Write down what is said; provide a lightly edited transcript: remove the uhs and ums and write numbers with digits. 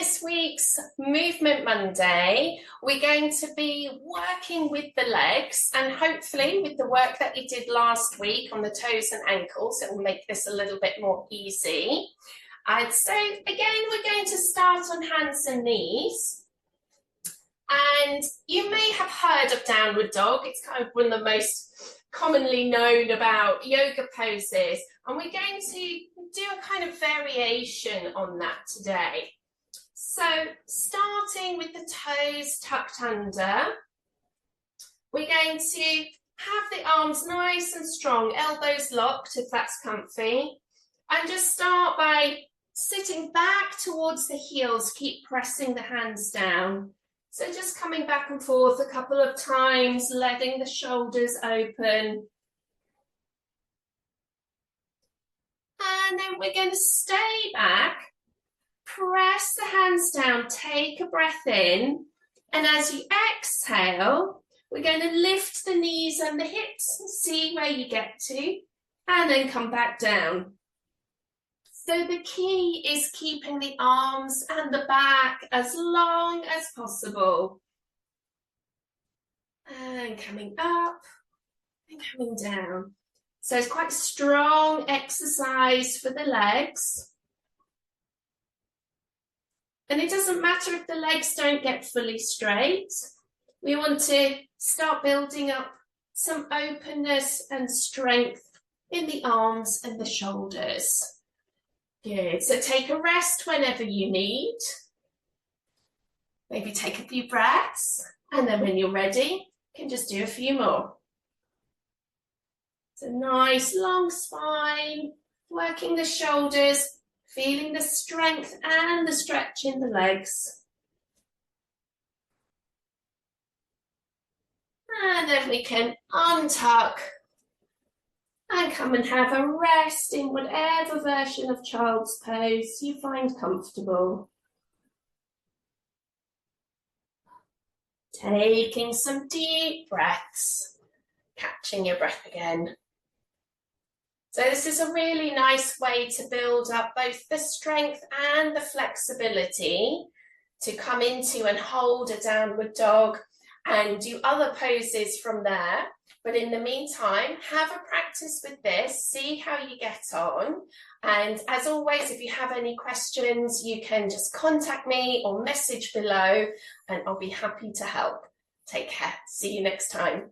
this week's Movement Monday, we're going to be working with the legs and hopefully with the work that we did last week on the toes and ankles, it will make this a little bit more easy. So again, we're going to start on hands and knees. And you may have heard of downward dog. It's kind of one of the most commonly known about yoga poses. And we're going to do a kind of variation on that today. So starting with the toes tucked under, we're going to have the arms nice and strong, elbows locked if that's comfy. And just start by sitting back towards the heels, keep pressing the hands down. So just coming back and forth a couple of times, letting the shoulders open. And then we're going to stay back, press the hands down, take a breath in. And as you exhale, we're going to lift the knees and the hips, see where you get to, and then come back down. So the key is keeping the arms and the back as long as possible. And coming up and coming down. So it's quite a strong exercise for the legs. And it doesn't matter if the legs don't get fully straight. We want to start building up some openness and strength in the arms and the shoulders. Good, so take a rest whenever you need. Maybe take a few breaths, and then when you're ready, you can just do a few more. So nice long spine, working the shoulders, feeling the strength and the stretch in the legs. And then we can untuck and come and have a rest in whatever version of child's pose you find comfortable. Taking some deep breaths, catching your breath again. So this is a really nice way to build up both the strength and the flexibility to come into and hold a downward dog and do other poses from there. But in the meantime, have a practice with this, see how you get on. And as always, if you have any questions, you can just contact me or message below and I'll be happy to help. Take care. See you next time.